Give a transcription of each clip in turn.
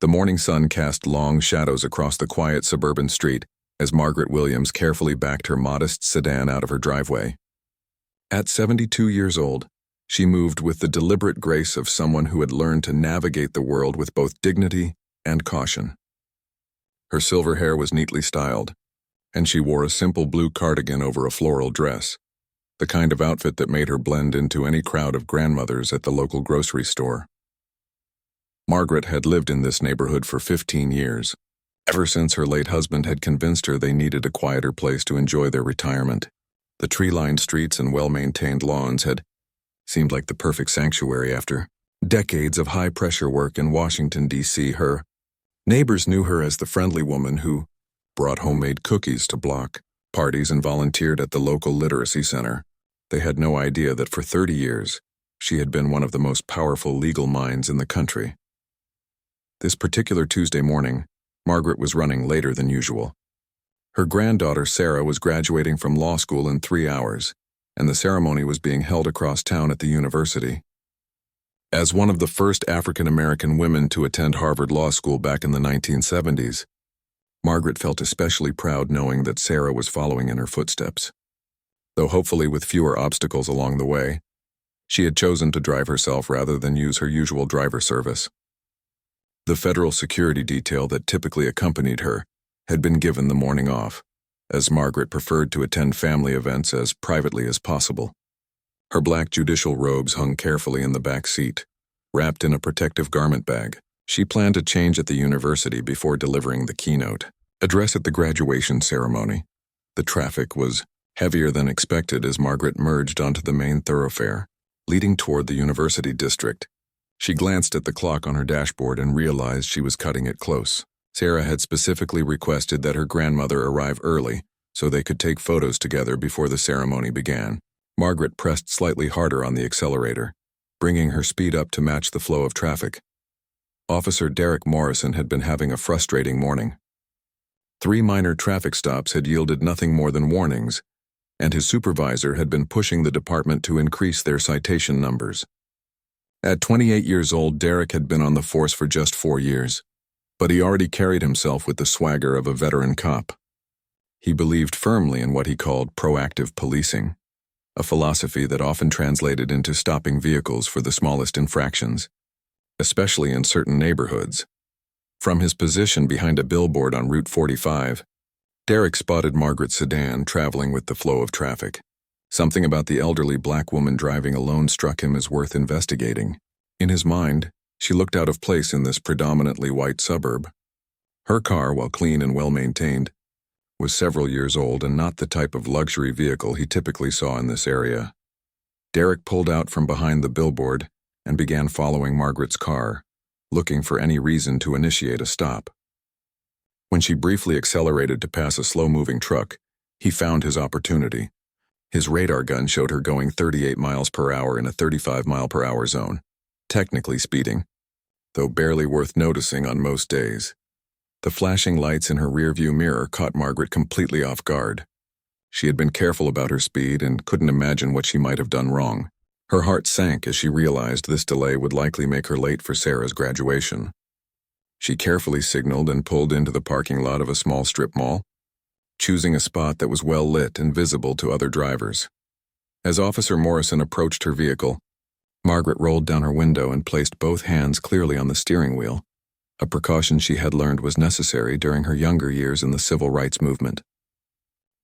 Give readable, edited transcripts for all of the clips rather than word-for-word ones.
The morning sun cast long shadows across the quiet suburban street as Margaret Williams carefully backed her modest sedan out of her driveway. At 72 years old, she moved with the deliberate grace of someone who had learned to navigate the world with both dignity and caution. Her silver hair was neatly styled, and she wore a simple blue cardigan over a floral dress, the kind of outfit that made her blend into any crowd of grandmothers at the local grocery store. Margaret had lived in this neighborhood for 15 years, ever since her late husband had convinced her they needed a quieter place to enjoy their retirement. The tree-lined streets and well-maintained lawns had seemed like the perfect sanctuary after decades of high-pressure work in Washington, D.C. Her neighbors knew her as the friendly woman who brought homemade cookies to block parties and volunteered at the local literacy center. They had no idea that for 30 years, she had been one of the most powerful legal minds in the country. This particular Tuesday morning, Margaret was running later than usual. Her granddaughter Sarah was graduating from law school in 3 hours, and the ceremony was being held across town at the university. As one of the first African-American women to attend Harvard Law School back in the 1970s, Margaret felt especially proud knowing that Sarah was following in her footsteps. Though hopefully with fewer obstacles along the way, she had chosen to drive herself rather than use her usual driver service. The federal security detail that typically accompanied her had been given the morning off, as Margaret preferred to attend family events as privately as possible. Her black judicial robes hung carefully in the back seat, wrapped in a protective garment bag. She planned to change at the university before delivering the keynote address at the graduation ceremony. The traffic was heavier than expected as Margaret merged onto the main thoroughfare, leading toward the university district. She glanced at the clock on her dashboard and realized she was cutting it close. Sarah had specifically requested that her grandmother arrive early so they could take photos together before the ceremony began. Margaret pressed slightly harder on the accelerator, bringing her speed up to match the flow of traffic. Officer Derek Morrison had been having a frustrating morning. 3 minor traffic stops had yielded nothing more than warnings, and his supervisor had been pushing the department to increase their citation numbers. At 28 years old, Derek had been on the force for just 4 years, but he already carried himself with the swagger of a veteran cop. He believed firmly in what he called proactive policing, a philosophy that often translated into stopping vehicles for the smallest infractions, especially in certain neighborhoods. From his position behind a billboard on Route 45, Derek spotted Margaret's sedan traveling with the flow of traffic. Something about the elderly black woman driving alone struck him as worth investigating. In his mind, she looked out of place in this predominantly white suburb. Her car, while clean and well-maintained, was several years old and not the type of luxury vehicle he typically saw in this area. Derek pulled out from behind the billboard and began following Margaret's car, looking for any reason to initiate a stop. When she briefly accelerated to pass a slow-moving truck, he found his opportunity. His radar gun showed her going 38 miles per hour in a 35-mile-per-hour zone, technically speeding, though barely worth noticing on most days. The flashing lights in her rearview mirror caught Margaret completely off guard. She had been careful about her speed and couldn't imagine what she might have done wrong. Her heart sank as she realized this delay would likely make her late for Sarah's graduation. She carefully signaled and pulled into the parking lot of a small strip mall, choosing a spot that was well lit and visible to other drivers. As Officer Morrison approached her vehicle, Margaret rolled down her window and placed both hands clearly on the steering wheel, a precaution she had learned was necessary during her younger years in the civil rights movement.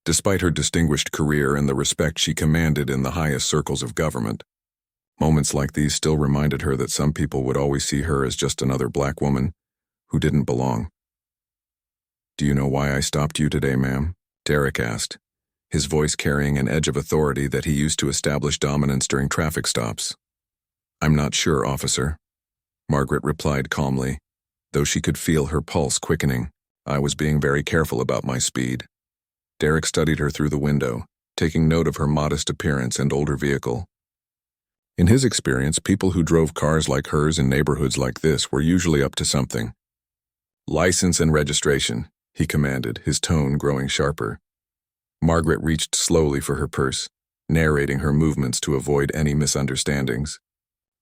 Despite her distinguished career and the respect she commanded in the highest circles of government, moments like these still reminded her that some people would always see her as just another black woman who didn't belong. "Do you know why I stopped you today, ma'am?" Derek asked, his voice carrying an edge of authority that he used to establish dominance during traffic stops. "I'm not sure, officer," Margaret replied calmly, though she could feel her pulse quickening. "I was being very careful about my speed." Derek studied her through the window, taking note of her modest appearance and older vehicle. In his experience, people who drove cars like hers in neighborhoods like this were usually up to something. "License and registration," he commanded, his tone growing sharper. Margaret reached slowly for her purse, narrating her movements to avoid any misunderstandings.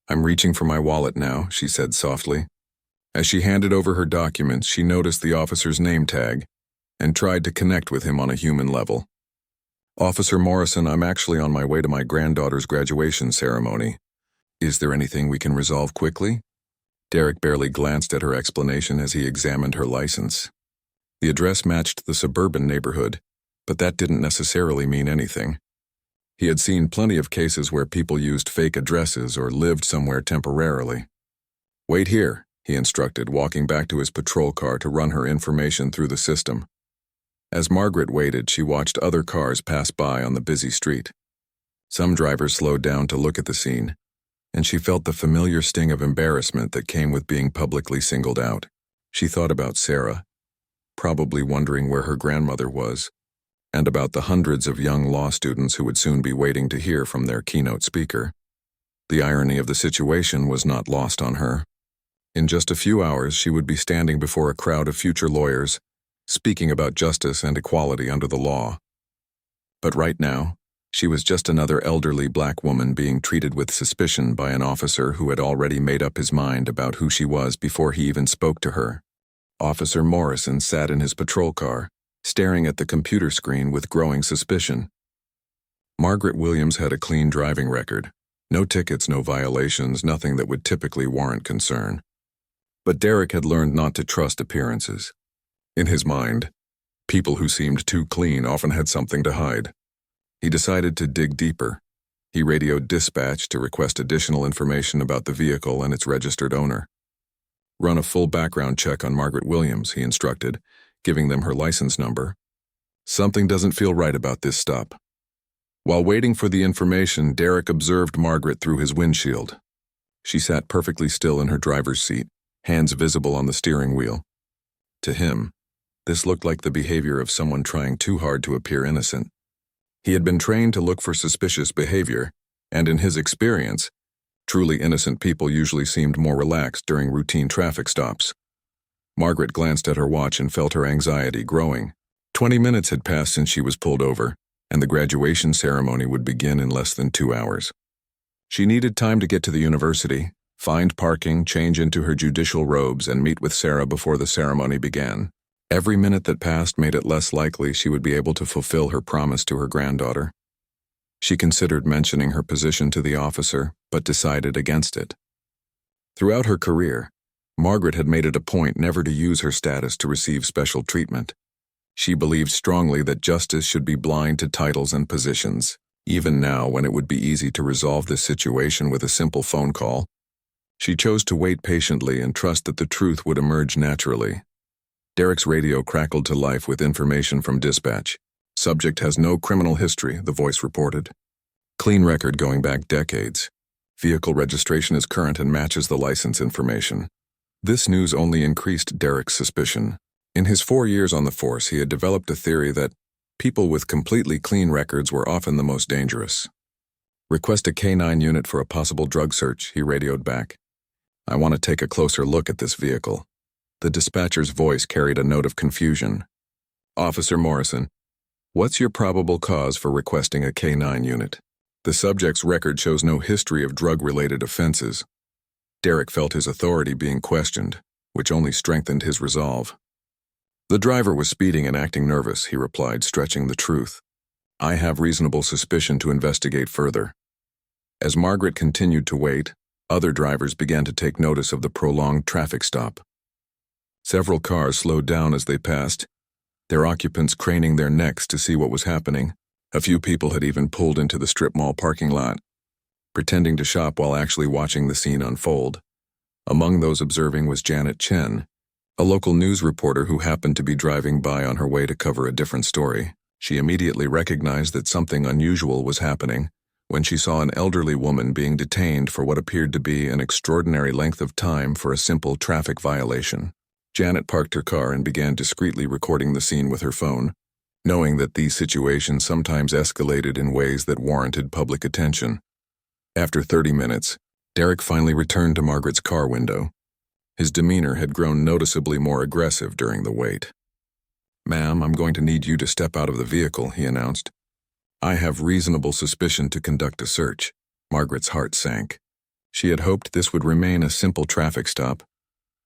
"I'm reaching for my wallet now," she said softly. As she handed over her documents, she noticed the officer's name tag and tried to connect with him on a human level. "Officer Morrison, I'm actually on my way to my granddaughter's graduation ceremony. Is there anything we can resolve quickly?" Derek barely glanced at her explanation as he examined her license. The address matched the suburban neighborhood, but that didn't necessarily mean anything. He had seen plenty of cases where people used fake addresses or lived somewhere temporarily. "Wait here," he instructed, walking back to his patrol car to run her information through the system. As Margaret waited, she watched other cars pass by on the busy street. Some drivers slowed down to look at the scene, and she felt the familiar sting of embarrassment that came with being publicly singled out. She thought about Sarah, probably wondering where her grandmother was, and about the hundreds of young law students who would soon be waiting to hear from their keynote speaker. The irony of the situation was not lost on her. In just a few hours, she would be standing before a crowd of future lawyers, speaking about justice and equality under the law. But right now, she was just another elderly black woman being treated with suspicion by an officer who had already made up his mind about who she was before he even spoke to her. Officer Morrison sat in his patrol car, staring at the computer screen with growing suspicion. Margaret Williams had a clean driving record. No tickets, no violations, nothing that would typically warrant concern. But Derek had learned not to trust appearances. In his mind, people who seemed too clean often had something to hide. He decided to dig deeper. He radioed dispatch to request additional information about the vehicle and its registered owner. "Run a full background check on Margaret Williams," he instructed, giving them her license number. "Something doesn't feel right about this stop." While waiting for the information, Derek observed Margaret through his windshield. She sat perfectly still in her driver's seat, hands visible on the steering wheel. To him, this looked like the behavior of someone trying too hard to appear innocent. He had been trained to look for suspicious behavior, and in his experience, truly innocent people usually seemed more relaxed during routine traffic stops. Margaret glanced at her watch and felt her anxiety growing. 20 minutes had passed since she was pulled over, and the graduation ceremony would begin in less than 2 hours. She needed time to get to the university, find parking, change into her judicial robes, and meet with Sarah before the ceremony began. Every minute that passed made it less likely she would be able to fulfill her promise to her granddaughter. She considered mentioning her position to the officer, but decided against it. Throughout her career, Margaret had made it a point never to use her status to receive special treatment. She believed strongly that justice should be blind to titles and positions. Even now, when it would be easy to resolve this situation with a simple phone call, she chose to wait patiently and trust that the truth would emerge naturally. Derek's radio crackled to life with information from dispatch. "Subject has no criminal history," the voice reported. "Clean record going back decades. Vehicle registration is current and matches the license information." This news only increased Derek's suspicion. In his 4 years on the force, he had developed a theory that people with completely clean records were often the most dangerous. "Request a K-9 unit for a possible drug search," he radioed back. "I want to take a closer look at this vehicle." The dispatcher's voice carried a note of confusion. "Officer Morrison, what's your probable cause for requesting a K-9 unit?" The subject's record shows no history of drug-related offenses. Derek felt his authority being questioned, which only strengthened his resolve. "The driver was speeding and acting nervous," he replied, stretching the truth. "I have reasonable suspicion to investigate further." As Margaret continued to wait, other drivers began to take notice of the prolonged traffic stop. Several cars slowed down as they passed, their occupants craning their necks to see what was happening. A few people had even pulled into the strip mall parking lot, pretending to shop while actually watching the scene unfold. Among those observing was Janet Chen, a local news reporter who happened to be driving by on her way to cover a different story. She immediately recognized that something unusual was happening when she saw an elderly woman being detained for what appeared to be an extraordinary length of time for a simple traffic violation. Janet parked her car and began discreetly recording the scene with her phone, knowing that these situations sometimes escalated in ways that warranted public attention. After 30 minutes, Derek finally returned to Margaret's car window. His demeanor had grown noticeably more aggressive during the wait. "Ma'am, I'm going to need you to step out of the vehicle," he announced. "I have reasonable suspicion to conduct a search." Margaret's heart sank. She had hoped this would remain a simple traffic stop,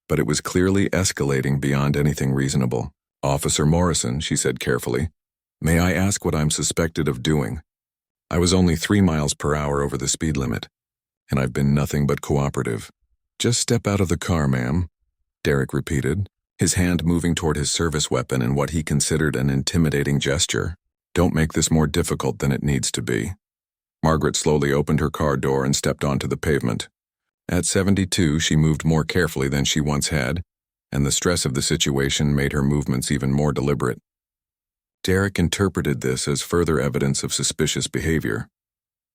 but it was clearly escalating beyond anything reasonable. "Officer Morrison," she said carefully, "may I ask what I'm suspected of doing? I was only 3 miles per hour over the speed limit, and I've been nothing but cooperative." "Just step out of the car, ma'am," Derek repeated, his hand moving toward his service weapon in what he considered an intimidating gesture. "Don't make this more difficult than it needs to be." Margaret slowly opened her car door and stepped onto the pavement. At 72, she moved more carefully than she once had, and the stress of the situation made her movements even more deliberate. Derek interpreted this as further evidence of suspicious behavior.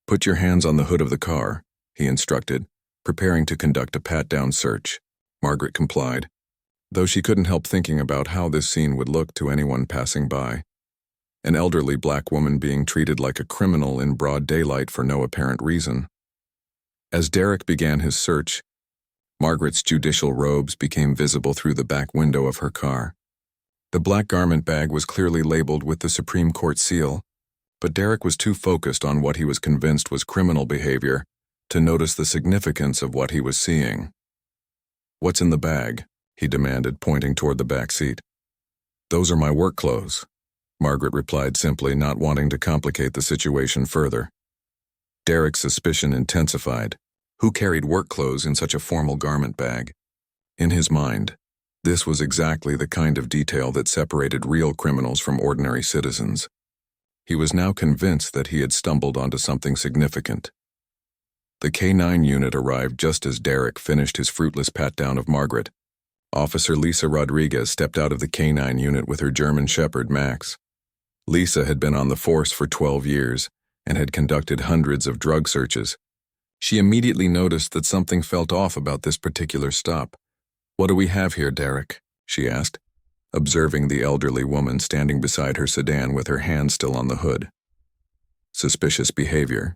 "Put your hands on the hood of the car," he instructed, preparing to conduct a pat-down search. Margaret complied, though she couldn't help thinking about how this scene would look to anyone passing by. An elderly black woman being treated like a criminal in broad daylight for no apparent reason. As Derek began his search, Margaret's judicial robes became visible through the back window of her car. The black garment bag was clearly labeled with the Supreme Court seal, but Derek was too focused on what he was convinced was criminal behavior to notice the significance of what he was seeing. "What's in the bag?" he demanded, pointing toward the back seat. "Those are my work clothes," Margaret replied simply, not wanting to complicate the situation further. Derek's suspicion intensified. Who carried work clothes in such a formal garment bag? In his mind, this was exactly the kind of detail that separated real criminals from ordinary citizens. He was now convinced that he had stumbled onto something significant. The K-9 unit arrived just as Derek finished his fruitless pat-down of Margaret. Officer Lisa Rodriguez stepped out of the K-9 unit with her German Shepherd, Max. Lisa had been on the force for 12 years and had conducted hundreds of drug searches. She immediately noticed that something felt off about this particular stop. "What do we have here, Derek?" she asked, observing the elderly woman standing beside her sedan with her hand still on the hood. "Suspicious behavior,"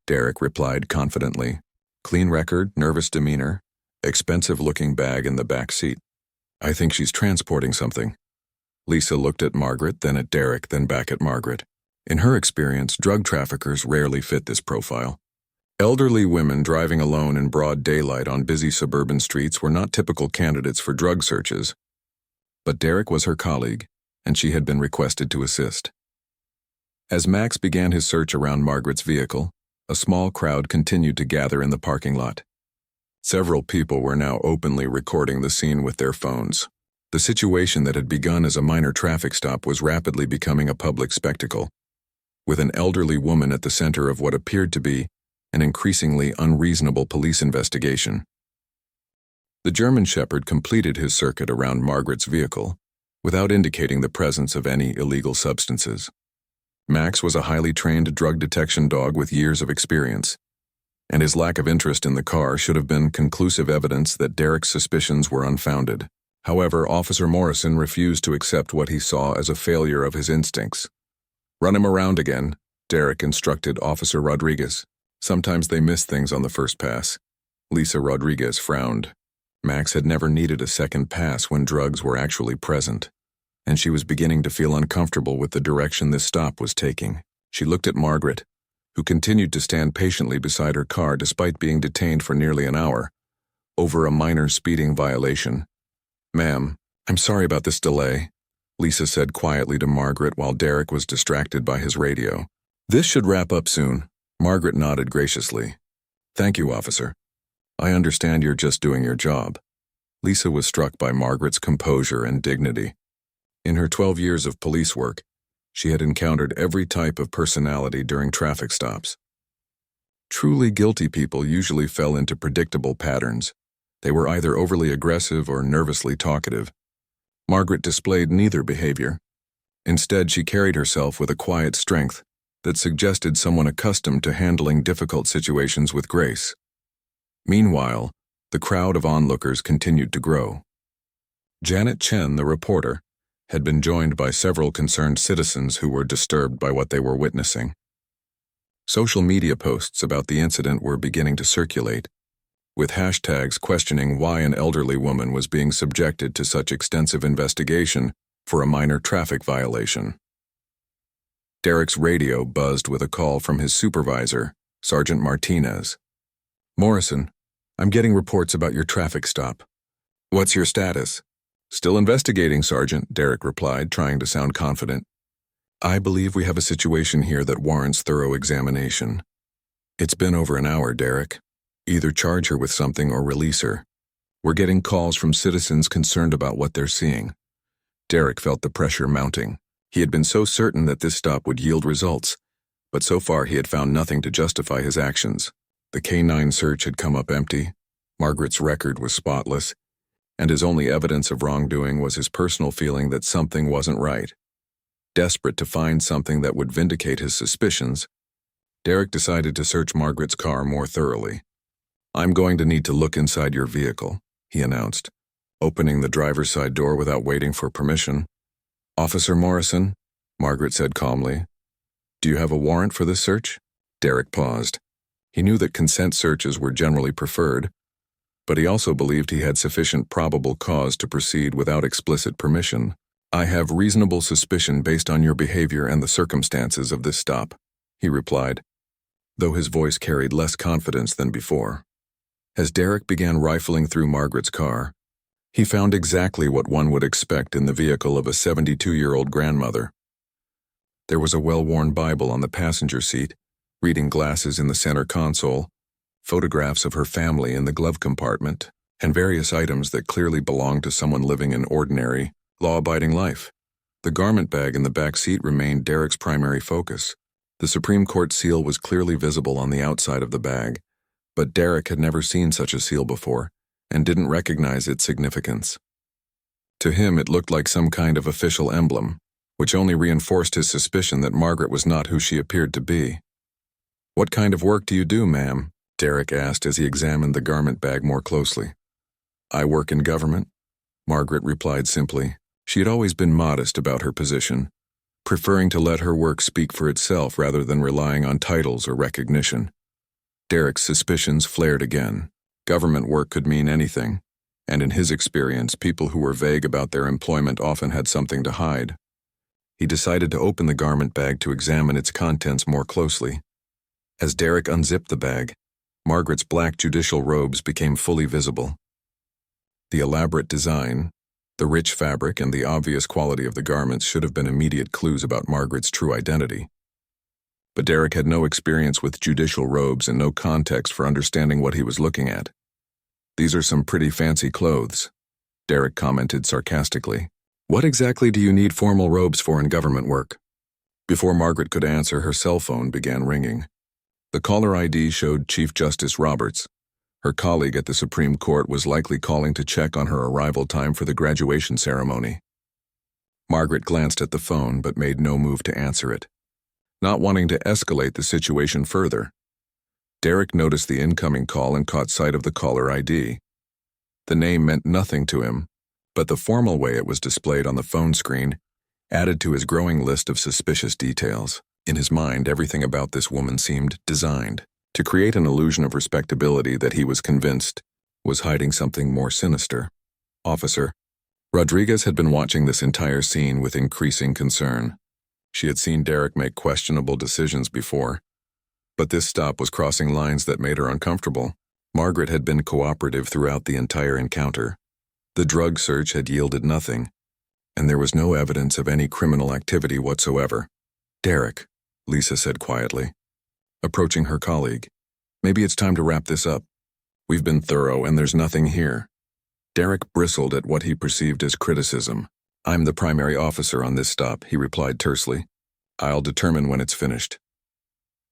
Derek replied confidently. "Clean record, nervous demeanor, expensive-looking bag in the back seat. I think she's transporting something." Lisa looked at Margaret, then at Derek, then back at Margaret. In her experience, drug traffickers rarely fit this profile. Elderly women driving alone in broad daylight on busy suburban streets were not typical candidates for drug searches. But Derek was her colleague, and she had been requested to assist. As Max began his search around Margaret's vehicle, a small crowd continued to gather in the parking lot. Several people were now openly recording the scene with their phones. The situation that had begun as a minor traffic stop was rapidly becoming a public spectacle, with an elderly woman at the center of what appeared to be an increasingly unreasonable police investigation. The German Shepherd completed his circuit around Margaret's vehicle without indicating the presence of any illegal substances. Max was a highly trained drug detection dog with years of experience, and his lack of interest in the car should have been conclusive evidence that Derek's suspicions were unfounded. However, Officer Morrison refused to accept what he saw as a failure of his instincts. "Run him around again," Derek instructed Officer Rodriguez. "Sometimes they miss things on the first pass." Lisa Rodriguez frowned. Max had never needed a second pass when drugs were actually present, and she was beginning to feel uncomfortable with the direction this stop was taking. She looked at Margaret, who continued to stand patiently beside her car despite being detained for nearly an hour over a minor speeding violation. "Ma'am, I'm sorry about this delay," Lisa said quietly to Margaret while Derek was distracted by his radio. "This should wrap up soon." Margaret nodded graciously. "Thank you, officer. I understand you're just doing your job." Lisa was struck by Margaret's composure and dignity. In her 12 years of police work, she had encountered every type of personality during traffic stops. Truly guilty people usually fell into predictable patterns. They were either overly aggressive or nervously talkative. Margaret displayed neither behavior. Instead, she carried herself with a quiet strength that suggested someone accustomed to handling difficult situations with grace. Meanwhile, the crowd of onlookers continued to grow. Janet Chen, the reporter, had been joined by several concerned citizens who were disturbed by what they were witnessing. Social media posts about the incident were beginning to circulate, with hashtags questioning why an elderly woman was being subjected to such extensive investigation for a minor traffic violation. Derek's radio buzzed with a call from his supervisor, Sergeant Martinez. "Morrison, I'm getting reports about your traffic stop. What's your status? Still investigating, Sergeant, Derek replied, trying to sound confident. I believe we have a situation here that warrants thorough examination. It's been over an hour, Derek. Either charge her with something or release her. We're getting calls from citizens concerned about what they're seeing. Derek felt the pressure mounting. He had been so certain that this stop would yield results, but so far he had found nothing to justify his actions. The K-9 search had come up empty, Margaret's record was spotless, and his only evidence of wrongdoing was his personal feeling that something wasn't right. Desperate to find something that would vindicate his suspicions, Derek decided to search Margaret's car more thoroughly. I'm going to need to look inside your vehicle, he announced, opening the driver's side door without waiting for permission. Officer Morrison, Margaret said calmly. Do you have a warrant for this search? Derek paused. He knew that consent searches were generally preferred, but he also believed he had sufficient probable cause to proceed without explicit permission. I have reasonable suspicion based on your behavior and the circumstances of this stop, he replied, though his voice carried less confidence than before. As Derek began rifling through Margaret's car, he found exactly what one would expect in the vehicle of a 72-year-old grandmother. There was a well-worn Bible on the passenger seat, reading glasses in the center console, photographs of her family in the glove compartment, and various items that clearly belonged to someone living an ordinary, law-abiding life. The garment bag in the back seat remained Derek's primary focus. The Supreme Court seal was clearly visible on the outside of the bag, but Derek had never seen such a seal before and didn't recognize its significance. To him, it looked like some kind of official emblem, which only reinforced his suspicion that Margaret was not who she appeared to be. What kind of work do you do, ma'am? Derek asked as he examined the garment bag more closely. I work in government, Margaret replied simply. She had always been modest about her position, preferring to let her work speak for itself rather than relying on titles or recognition. Derek's suspicions flared again. Government work could mean anything, and in his experience, people who were vague about their employment often had something to hide. He decided to open the garment bag to examine its contents more closely. As Derek unzipped the bag, Margaret's black judicial robes became fully visible. The elaborate design, the rich fabric, and the obvious quality of the garments should have been immediate clues about Margaret's true identity. But Derek had no experience with judicial robes and no context for understanding what he was looking at. These are some pretty fancy clothes, Derek commented sarcastically. What exactly do you need formal robes for in government work? Before Margaret could answer, her cell phone began ringing. The caller ID showed Chief Justice Roberts. Her colleague at the Supreme Court was likely calling to check on her arrival time for the graduation ceremony. Margaret glanced at the phone but made no move to answer it, not wanting to escalate the situation further. Derek noticed the incoming call and caught sight of the caller ID. The name meant nothing to him, but the formal way it was displayed on the phone screen added to his growing list of suspicious details. In his mind, everything about this woman seemed designed to create an illusion of respectability that he was convinced was hiding something more sinister. Officer Rodriguez had been watching this entire scene with increasing concern. She had seen Derek make questionable decisions before, but this stop was crossing lines that made her uncomfortable. Margaret had been cooperative throughout the entire encounter. The drug search had yielded nothing, and there was no evidence of any criminal activity whatsoever. Derek, Lisa said quietly, approaching her colleague. Maybe it's time to wrap this up. We've been thorough and there's nothing here. Derek bristled at what he perceived as criticism. I'm the primary officer on this stop, he replied tersely. I'll determine when it's finished.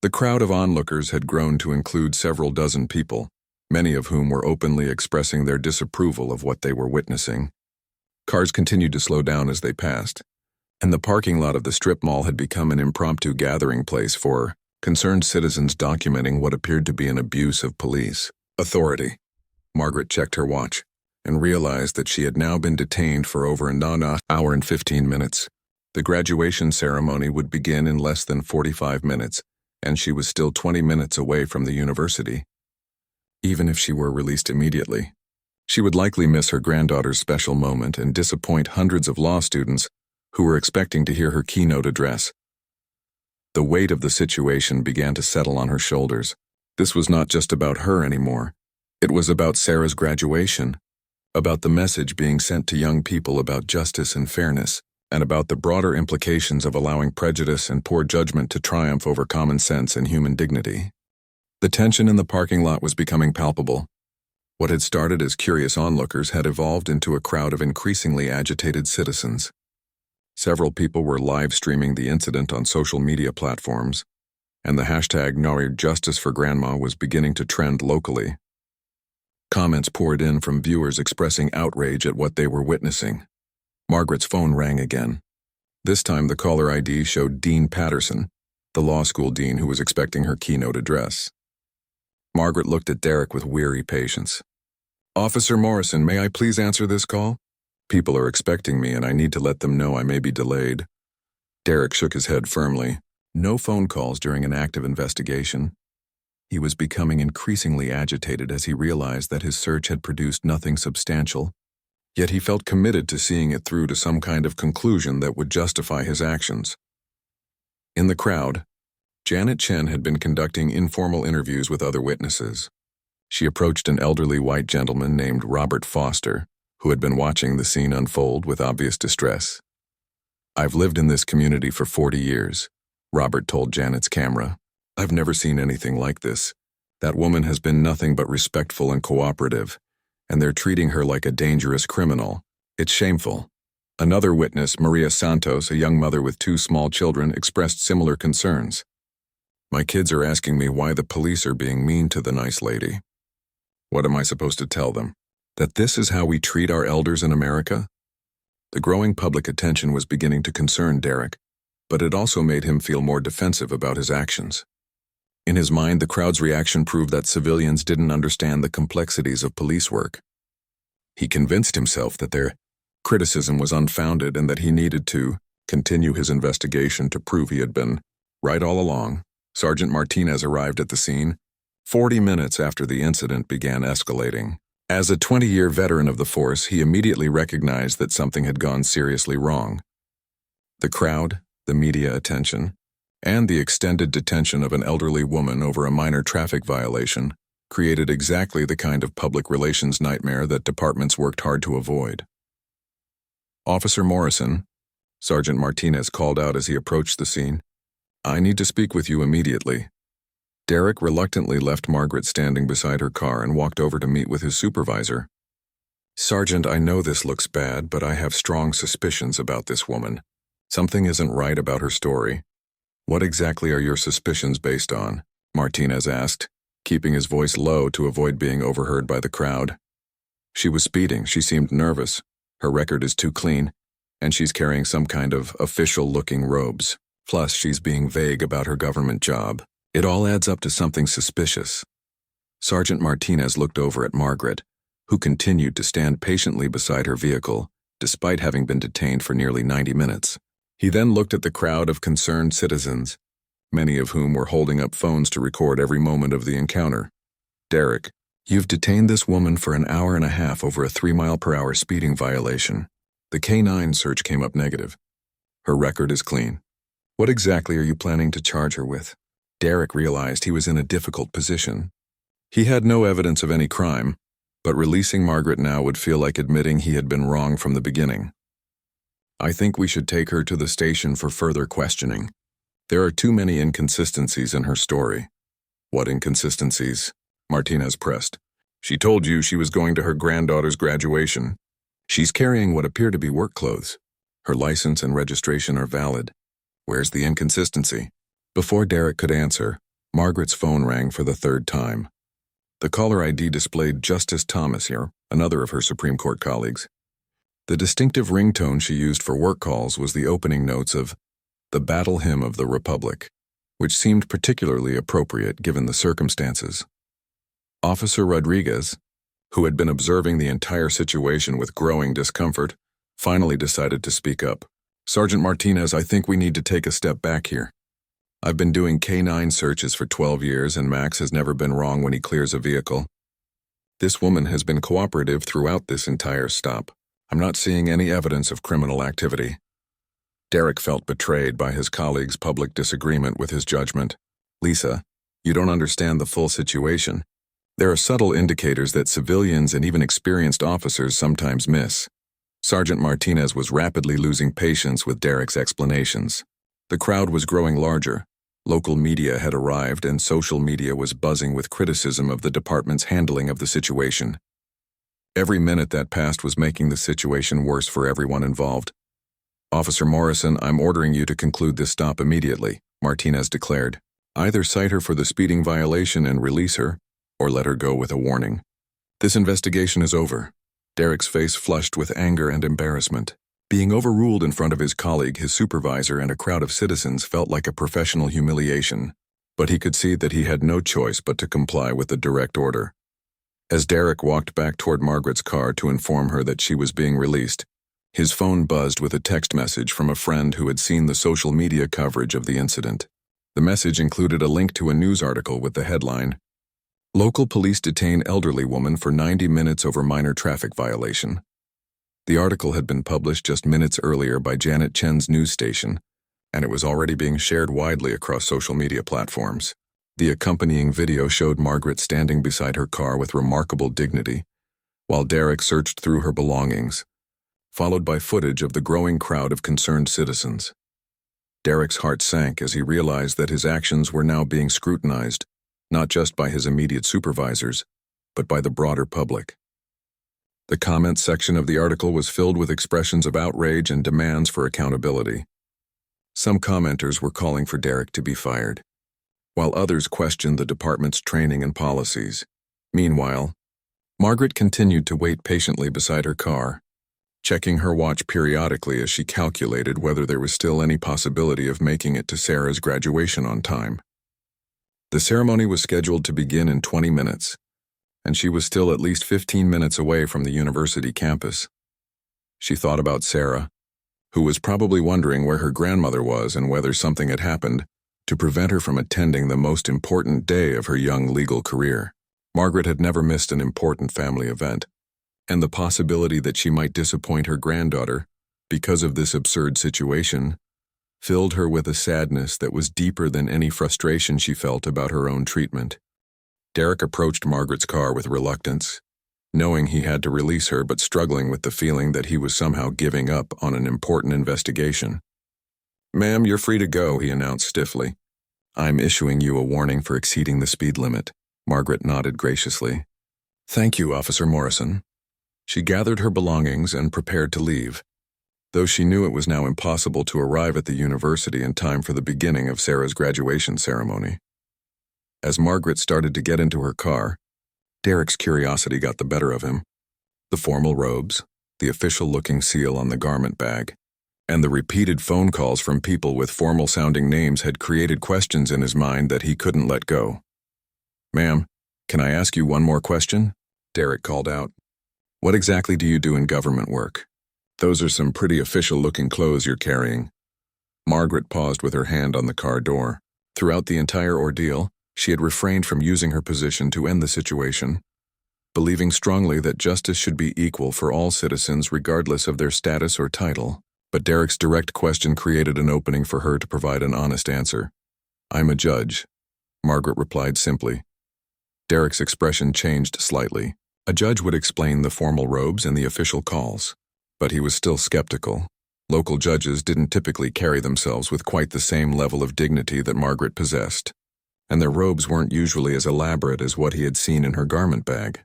The crowd of onlookers had grown to include several dozen people, many of whom were openly expressing their disapproval of what they were witnessing. Cars continued to slow down as they passed, and the parking lot of the strip mall had become an impromptu gathering place for concerned citizens documenting what appeared to be an abuse of police authority. Margaret checked her watch and realized that she had now been detained for over an hour and 15 minutes. The graduation ceremony would begin in less than 45 minutes, and she was still 20 minutes away from the university. Even if she were released immediately, she would likely miss her granddaughter's special moment and disappoint hundreds of law students who were expecting to hear her keynote address. The weight of the situation began to settle on her shoulders. This was not just about her anymore. It was about Sarah's graduation, about the message being sent to young people about justice and fairness, and about the broader implications of allowing prejudice and poor judgment to triumph over common sense and human dignity. The tension in the parking lot was becoming palpable. What had started as curious onlookers had evolved into a crowd of increasingly agitated citizens. Several people were live-streaming the incident on social media platforms, and the hashtag #NoJusticeForGrandma was beginning to trend locally. Comments poured in from viewers expressing outrage at what they were witnessing. Margaret's phone rang again. This time the caller ID showed Dean Patterson, the law school dean who was expecting her keynote address. Margaret looked at Derek with weary patience. "Officer Morrison, may I please answer this call? People are expecting me and I need to let them know I may be delayed." Derek shook his head firmly. No phone calls during an active investigation. He was becoming increasingly agitated as he realized that his search had produced nothing substantial, yet he felt committed to seeing it through to some kind of conclusion that would justify his actions. In the crowd, Janet Chen had been conducting informal interviews with other witnesses. She approached an elderly white gentleman named Robert Foster, who had been watching the scene unfold with obvious distress. "I've lived in this community for 40 years, Robert told Janet's camera. "I've never seen anything like this. That woman has been nothing but respectful and cooperative, and they're treating her like a dangerous criminal. It's shameful." Another witness, Maria Santos, a young mother with 2 small children, expressed similar concerns. "My kids are asking me why the police are being mean to the nice lady. What am I supposed to tell them? That this is how we treat our elders in America?" The growing public attention was beginning to concern Derek, but it also made him feel more defensive about his actions. In his mind, the crowd's reaction proved that civilians didn't understand the complexities of police work. He convinced himself that their criticism was unfounded and that he needed to continue his investigation to prove he had been right all along. Sergeant Martinez arrived at the scene 40 minutes after the incident began escalating. As a 20-year veteran of the force, he immediately recognized that something had gone seriously wrong. The crowd, the media attention, and the extended detention of an elderly woman over a minor traffic violation created exactly the kind of public relations nightmare that departments worked hard to avoid. "Officer Morrison," Sergeant Martinez called out as he approached the scene, "I need to speak with you immediately." Derek reluctantly left Margaret standing beside her car and walked over to meet with his supervisor. "Sergeant, I know this looks bad, but I have strong suspicions about this woman. Something isn't right about her story." "What exactly are your suspicions based on?" Martinez asked, keeping his voice low to avoid being overheard by the crowd. "She was speeding, she seemed nervous, her record is too clean, and she's carrying some kind of official-looking robes. Plus, she's being vague about her government job. It all adds up to something suspicious." Sergeant Martinez looked over at Margaret, who continued to stand patiently beside her vehicle, despite having been detained for nearly 90 minutes. He then looked at the crowd of concerned citizens, many of whom were holding up phones to record every moment of the encounter. "Derek, you've detained this woman for an hour and a half over a 3-mile-per-hour speeding violation. The K9 search came up negative. Her record is clean. What exactly are you planning to charge her with?" Derek realized he was in a difficult position. He had no evidence of any crime, but releasing Margaret now would feel like admitting he had been wrong from the beginning. "I think we should take her to the station for further questioning. There are too many inconsistencies in her story." "What inconsistencies?" Martinez pressed. "She told you she was going to her granddaughter's graduation. She's carrying what appear to be work clothes. Her license and registration are valid. Where's the inconsistency?" Before Derek could answer, Margaret's phone rang for the 3rd time. The caller ID displayed Justice Thomas here, another of her Supreme Court colleagues. The distinctive ringtone she used for work calls was the opening notes of "The Battle Hymn of the Republic," which seemed particularly appropriate given the circumstances. Officer Rodriguez, who had been observing the entire situation with growing discomfort, finally decided to speak up. "Sergeant Martinez, I think we need to take a step back here. I've been doing K9 searches for 12 years and Max has never been wrong when he clears a vehicle. This woman has been cooperative throughout this entire stop. I'm not seeing any evidence of criminal activity." Derek felt betrayed by his colleague's public disagreement with his judgment. "Lisa, you don't understand the full situation. There are subtle indicators that civilians and even experienced officers sometimes miss. Sergeant Martinez was rapidly losing patience with Derek's explanations. The crowd was growing larger. Local media had arrived and social media was buzzing with criticism of the department's handling of the situation. Every minute that passed was making the situation worse for everyone involved. "Officer Morrison, I'm ordering you to conclude this stop immediately," Martinez declared. "Either cite her for the speeding violation and release her, or let her go with a warning. This investigation is over." Derek's face flushed with anger and embarrassment. Being overruled in front of his colleague, his supervisor, and a crowd of citizens felt like a professional humiliation, but he could see that he had no choice but to comply with the direct order. As Derek walked back toward Margaret's car to inform her that she was being released, his phone buzzed with a text message from a friend who had seen the social media coverage of the incident. The message included a link to a news article with the headline, "Local police detain elderly woman for 90 minutes over minor traffic violation." The article had been published just minutes earlier by Janet Chen's news station, and it was already being shared widely across social media platforms. The accompanying video showed Margaret standing beside her car with remarkable dignity, while Derek searched through her belongings, followed by footage of the growing crowd of concerned citizens. Derek's heart sank as he realized that his actions were now being scrutinized, not just by his immediate supervisors, but by the broader public. The comments section of the article was filled with expressions of outrage and demands for accountability. Some commenters were calling for Derek to be fired, while others questioned the department's training and policies. Meanwhile, Margaret continued to wait patiently beside her car, checking her watch periodically as she calculated whether there was still any possibility of making it to Sarah's graduation on time. The ceremony was scheduled to begin in 20 minutes, and she was still at least 15 minutes away from the university campus. She thought about Sarah, who was probably wondering where her grandmother was and whether something had happened to prevent her from attending the most important day of her young legal career. Margaret had never missed an important family event, and the possibility that she might disappoint her granddaughter because of this absurd situation filled her with a sadness that was deeper than any frustration she felt about her own treatment. Derek approached Margaret's car with reluctance, knowing he had to release her but struggling with the feeling that he was somehow giving up on an important investigation. "Ma'am, you're free to go," he announced stiffly. "I'm issuing you a warning for exceeding the speed limit." Margaret nodded graciously. "Thank you, Officer Morrison." She gathered her belongings and prepared to leave, though she knew it was now impossible to arrive at the university in time for the beginning of Sarah's graduation ceremony. As Margaret started to get into her car, Derek's curiosity got the better of him. The formal robes, the official-looking seal on the garment bag, and the repeated phone calls from people with formal-sounding names had created questions in his mind that he couldn't let go. "Ma'am, can I ask you one more question?" Derek called out. "What exactly do you do in government work? Those are some pretty official-looking clothes you're carrying." Margaret paused with her hand on the car door. Throughout the entire ordeal, she had refrained from using her position to end the situation, believing strongly that justice should be equal for all citizens regardless of their status or title. But Derek's direct question created an opening for her to provide an honest answer. "I'm a judge," Margaret replied simply. Derek's expression changed slightly. A judge would explain the formal robes and the official calls, but he was still skeptical. Local judges didn't typically carry themselves with quite the same level of dignity that Margaret possessed, and their robes weren't usually as elaborate as what he had seen in her garment bag.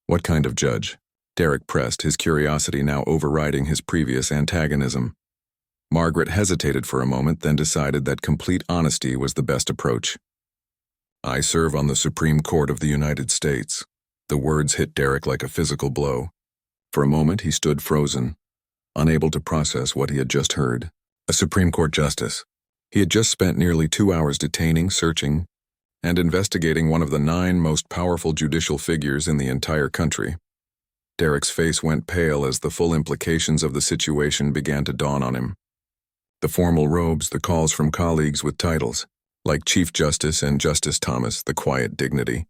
"What kind of judge?" Derek pressed, his curiosity now overriding his previous antagonism. Margaret hesitated for a moment, then decided that complete honesty was the best approach. "I serve on the Supreme Court of the United States." The words hit Derek like a physical blow. For a moment, he stood frozen, unable to process what he had just heard. A Supreme Court justice. He had just spent nearly 2 hours detaining, searching, and investigating one of the 9 most powerful judicial figures in the entire country. Derek's face went pale as the full implications of the situation began to dawn on him. The formal robes, the calls from colleagues with titles, like Chief Justice and Justice Thomas, the quiet dignity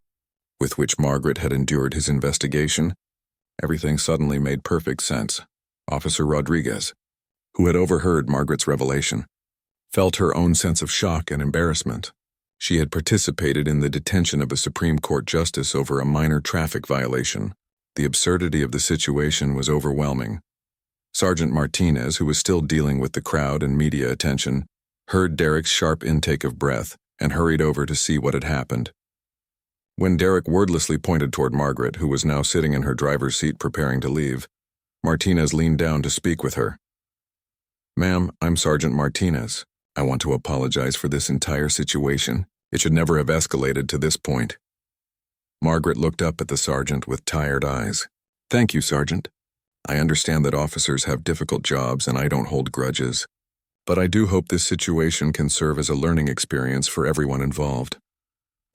with which Margaret had endured his investigation, everything suddenly made perfect sense. Officer Rodriguez, who had overheard Margaret's revelation, felt her own sense of shock and embarrassment. She had participated in the detention of a Supreme Court justice over a minor traffic violation. The absurdity of the situation was overwhelming. Sergeant Martinez, who was still dealing with the crowd and media attention, heard Derek's sharp intake of breath and hurried over to see what had happened. When Derek wordlessly pointed toward Margaret, who was now sitting in her driver's seat preparing to leave, Martinez leaned down to speak with her. "Ma'am, I'm Sergeant Martinez. I want to apologize for this entire situation. It should never have escalated to this point." Margaret looked up at the sergeant with tired eyes. "Thank you, Sergeant. I understand that officers have difficult jobs and I don't hold grudges. But I do hope this situation can serve as a learning experience for everyone involved."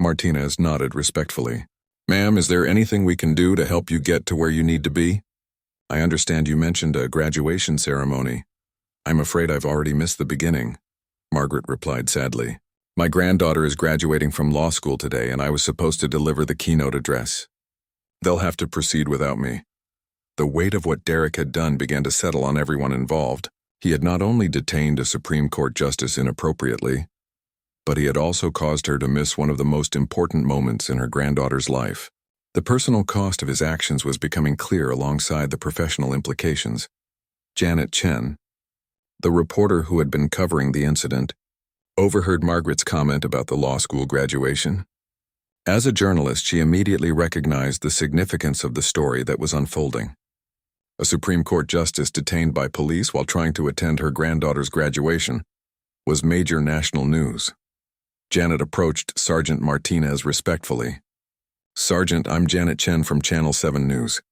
Martinez nodded respectfully. "Ma'am, is there anything we can do to help you get to where you need to be? I understand you mentioned a graduation ceremony. I'm afraid I've already missed the beginning," Margaret replied sadly. "My granddaughter is graduating from law school today and I was supposed to deliver the keynote address. They'll have to proceed without me." The weight of what Derek had done began to settle on everyone involved. He had not only detained a Supreme Court justice inappropriately, but he had also caused her to miss one of the most important moments in her granddaughter's life. The personal cost of his actions was becoming clear alongside the professional implications. Janet Chen, the reporter who had been covering the incident, overheard Margaret's comment about the law school graduation. As a journalist, she immediately recognized the significance of the story that was unfolding. A Supreme Court justice detained by police while trying to attend her granddaughter's graduation was major national news. Janet approached Sergeant Martinez respectfully. "Sergeant, I'm Janet Chen from Channel 7 News.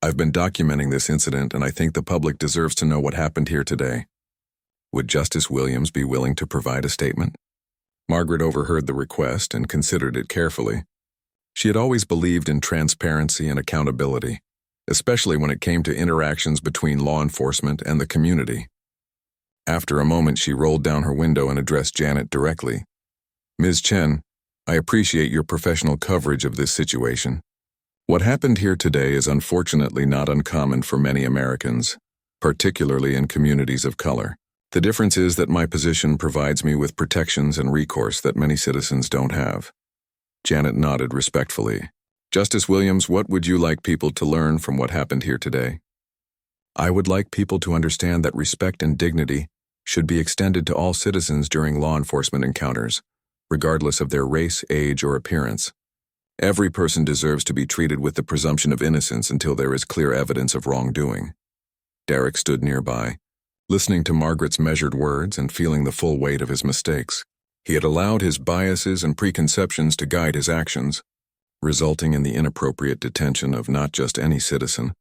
I've been documenting this incident and I think the public deserves to know what happened here today. Would Justice Williams be willing to provide a statement?" Margaret overheard the request and considered it carefully. She had always believed in transparency and accountability, especially when it came to interactions between law enforcement and the community. After a moment, she rolled down her window and addressed Janet directly. "Ms. Chen, I appreciate your professional coverage of this situation. What happened here today is unfortunately not uncommon for many Americans, particularly in communities of color. The difference is that my position provides me with protections and recourse that many citizens don't have." Janet nodded respectfully. "Justice Williams, what would you like people to learn from what happened here today?" "I would like people to understand that respect and dignity should be extended to all citizens during law enforcement encounters, regardless of their race, age, or appearance. Every person deserves to be treated with the presumption of innocence until there is clear evidence of wrongdoing." Derek stood nearby, listening to Margaret's measured words and feeling the full weight of his mistakes. He had allowed his biases and preconceptions to guide his actions, resulting in the inappropriate detention of not just any citizen,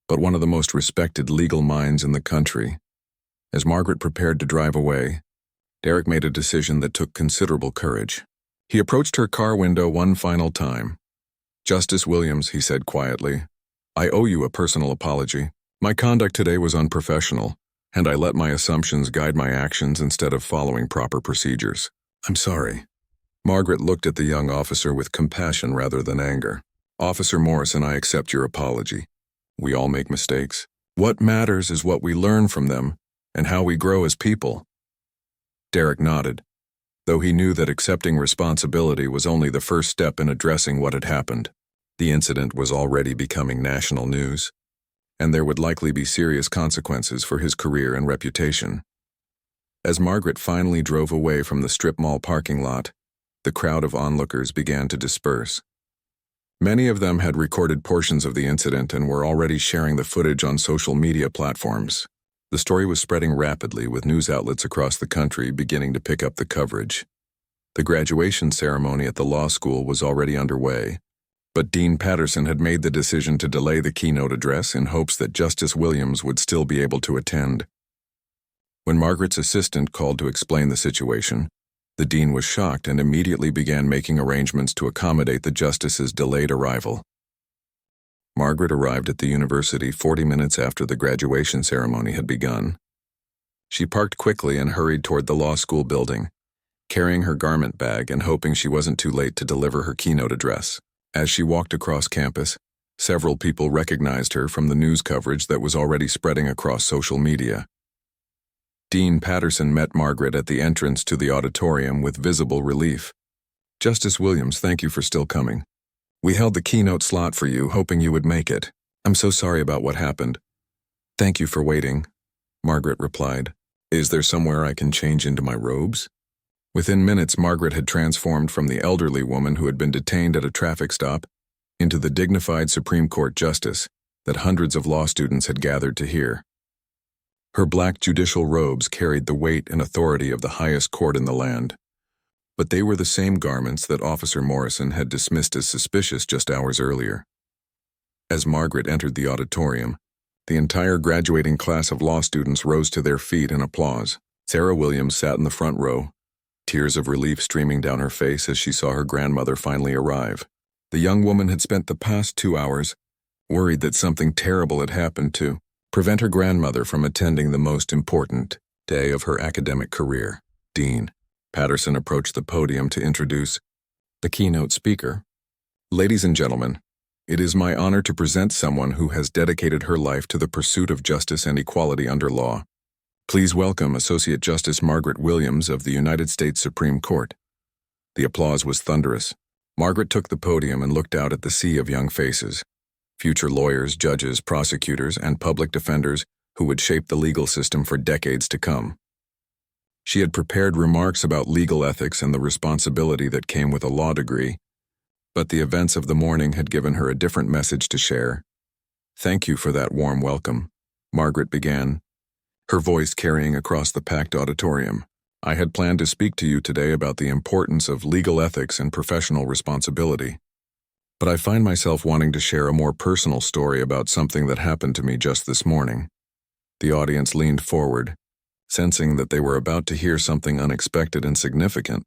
but one of the most respected legal minds in the country. As Margaret prepared to drive away, Derek made a decision that took considerable courage. He approached her car window one final time. "Justice Williams," he said quietly, "I owe you a personal apology. My conduct today was unprofessional, and I let my assumptions guide my actions instead of following proper procedures. I'm sorry." Margaret looked at the young officer with compassion rather than anger. "Officer Morrison, I accept your apology. We all make mistakes. What matters is what we learn from them and how we grow as people." Derek nodded, though he knew that accepting responsibility was only the first step in addressing what had happened. The incident was already becoming national news, and there would likely be serious consequences for his career and reputation. As Margaret finally drove away from the strip mall parking lot, the crowd of onlookers began to disperse. Many of them had recorded portions of the incident and were already sharing the footage on social media platforms. The story was spreading rapidly, with news outlets across the country beginning to pick up the coverage. The graduation ceremony at the law school was already underway, but Dean Patterson had made the decision to delay the keynote address in hopes that Justice Williams would still be able to attend. When Margaret's assistant called to explain the situation, the dean was shocked and immediately began making arrangements to accommodate the justice's delayed arrival. Margaret arrived at the university 40 minutes after the graduation ceremony had begun. She parked quickly and hurried toward the law school building, carrying her garment bag and hoping she wasn't too late to deliver her keynote address. As she walked across campus, several people recognized her from the news coverage that was already spreading across social media. Dean Patterson met Margaret at the entrance to the auditorium with visible relief. Justice Williams, thank you for still coming. We held the keynote slot for you, hoping you would make it. I'm so sorry about what happened. Thank you for waiting, Margaret replied. Is there somewhere I can change into my robes? Within minutes, Margaret had transformed from the elderly woman who had been detained at a traffic stop into the dignified Supreme Court justice that hundreds of law students had gathered to hear. Her black judicial robes carried the weight and authority of the highest court in the land. But they were the same garments that Officer Morrison had dismissed as suspicious just hours earlier. As Margaret entered the auditorium, the entire graduating class of law students rose to their feet in applause. Sarah Williams sat in the front row, tears of relief streaming down her face as she saw her grandmother finally arrive. The young woman had spent the past 2 hours worried that something terrible had happened to prevent her grandmother from attending the most important day of her academic career. Dean Patterson approached the podium to introduce the keynote speaker. Ladies and gentlemen, it is my honor to present someone who has dedicated her life to the pursuit of justice and equality under law. Please welcome Associate Justice Margaret Williams of the United States Supreme Court. The applause was thunderous. Margaret took the podium and looked out at the sea of young faces. Future lawyers, judges, prosecutors, and public defenders who would shape the legal system for decades to come. She had prepared remarks about legal ethics and the responsibility that came with a law degree, but the events of the morning had given her a different message to share. Thank you for that warm welcome, Margaret began, her voice carrying across the packed auditorium. I had planned to speak to you today about the importance of legal ethics and professional responsibility. But I find myself wanting to share a more personal story about something that happened to me just this morning. The audience leaned forward, sensing that they were about to hear something unexpected and significant.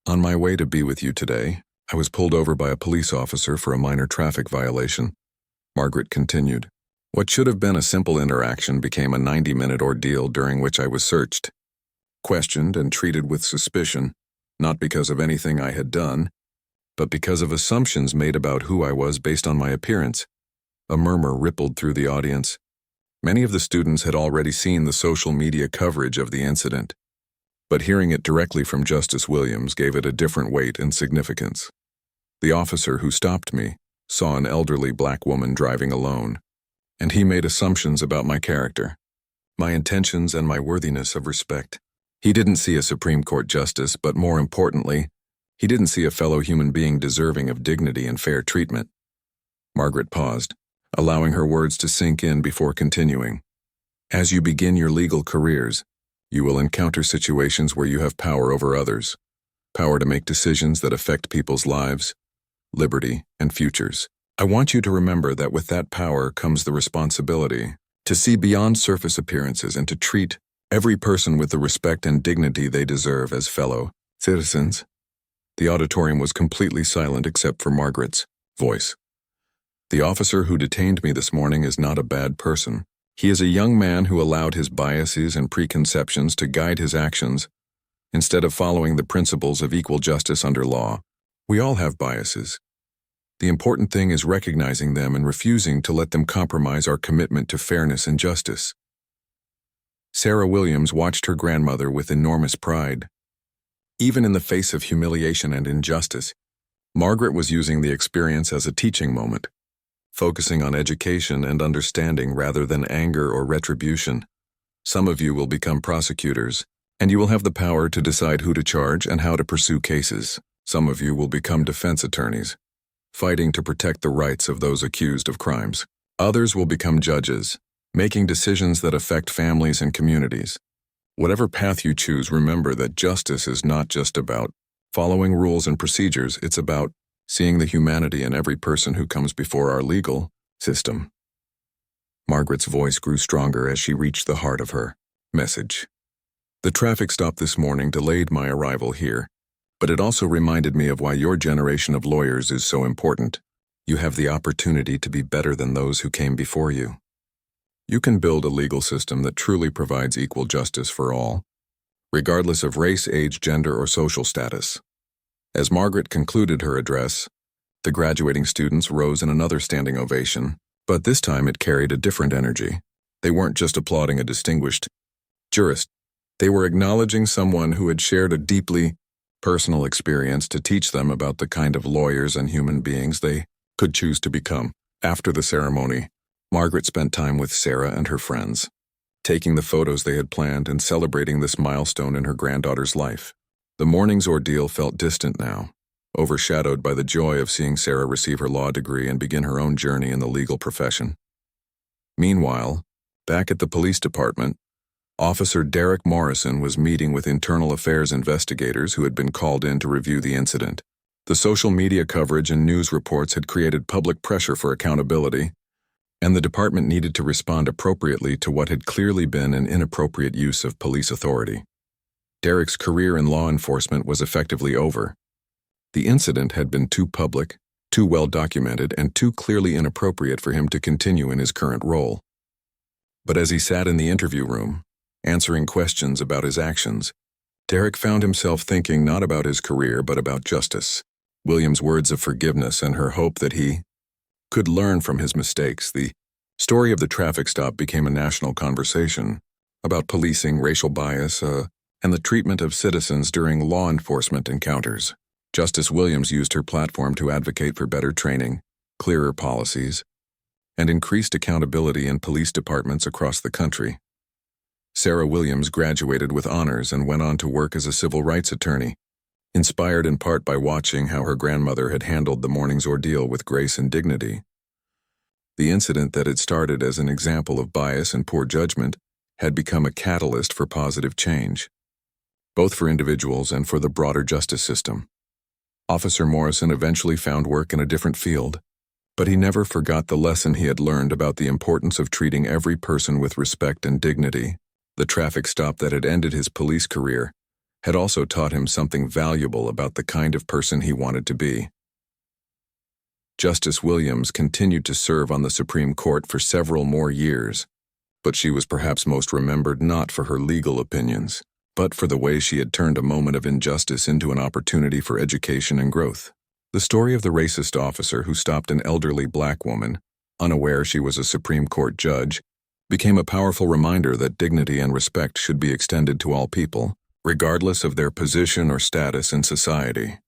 On my way to be with you today, I was pulled over by a police officer for a minor traffic violation. Margaret continued. What should have been a simple interaction became a 90-minute ordeal during which I was searched, questioned, and treated with suspicion, not because of anything I had done, but because of assumptions made about who I was based on my appearance. A murmur rippled through the audience. Many of the students had already seen the social media coverage of the incident, but hearing it directly from Justice Williams gave it a different weight and significance. The officer who stopped me saw an elderly black woman driving alone, and he made assumptions about my character, my intentions, and my worthiness of respect. He didn't see a Supreme Court justice, but more importantly, he didn't see a fellow human being deserving of dignity and fair treatment. Margaret paused, allowing her words to sink in before continuing. As you begin your legal careers, you will encounter situations where you have power over others, power to make decisions that affect people's lives, liberty, and futures. I want you to remember that with that power comes the responsibility to see beyond surface appearances and to treat every person with the respect and dignity they deserve as fellow citizens. The auditorium was completely silent except for Margaret's voice. The officer who detained me this morning is not a bad person. He is a young man who allowed his biases and preconceptions to guide his actions instead of following the principles of equal justice under law. We all have biases. The important thing is recognizing them and refusing to let them compromise our commitment to fairness and justice. Sarah Williams watched her grandmother with enormous pride. Even in the face of humiliation and injustice, Margaret was using the experience as a teaching moment, focusing on education and understanding rather than anger or retribution. Some of you will become prosecutors, and you will have the power to decide who to charge and how to pursue cases. Some of you will become defense attorneys, fighting to protect the rights of those accused of crimes. Others will become judges, making decisions that affect families and communities. Whatever path you choose, remember that justice is not just about following rules and procedures, it's about seeing the humanity in every person who comes before our legal system. Margaret's voice grew stronger as she reached the heart of her message. The traffic stop this morning delayed my arrival here, but it also reminded me of why your generation of lawyers is so important. You have the opportunity to be better than those who came before you. You can build a legal system that truly provides equal justice for all, regardless of race, age, gender, or social status. As Margaret concluded her address, the graduating students rose in another standing ovation, but this time it carried a different energy. They weren't just applauding a distinguished jurist. They were acknowledging someone who had shared a deeply personal experience to teach them about the kind of lawyers and human beings they could choose to become. After the ceremony, Margaret spent time with Sarah and her friends, taking the photos they had planned and celebrating this milestone in her granddaughter's life. The morning's ordeal felt distant now, overshadowed by the joy of seeing Sarah receive her law degree and begin her own journey in the legal profession. Meanwhile, back at the police department, Officer Derek Morrison was meeting with internal affairs investigators who had been called in to review the incident. The social media coverage and news reports had created public pressure for accountability, and the department needed to respond appropriately to what had clearly been an inappropriate use of police authority. Derek's career in law enforcement was effectively over. The incident had been too public, too well documented, and too clearly inappropriate for him to continue in his current role. But as he sat in the interview room, answering questions about his actions, Derek found himself thinking not about his career but about justice. William's words of forgiveness and her hope that he could learn from his mistakes. The story of the traffic stop became a national conversation about policing, racial bias, and the treatment of citizens during law enforcement encounters. Justice Williams used her platform to advocate for better training, clearer policies, and increased accountability in police departments across the country. Sarah Williams graduated with honors and went on to work as a civil rights attorney, inspired in part by watching how her grandmother had handled the morning's ordeal with grace and dignity. The incident that had started as an example of bias and poor judgment had become a catalyst for positive change, both for individuals and for the broader justice system. Officer Morrison eventually found work in a different field, but he never forgot the lesson he had learned about the importance of treating every person with respect and dignity. The traffic stop that had ended his police career had also taught him something valuable about the kind of person he wanted to be. Justice Williams continued to serve on the Supreme Court for several more years, but she was perhaps most remembered not for her legal opinions, but for the way she had turned a moment of injustice into an opportunity for education and growth. The story of the racist officer who stopped an elderly black woman, unaware she was a Supreme Court judge, became a powerful reminder that dignity and respect should be extended to all people, regardless of their position or status in society.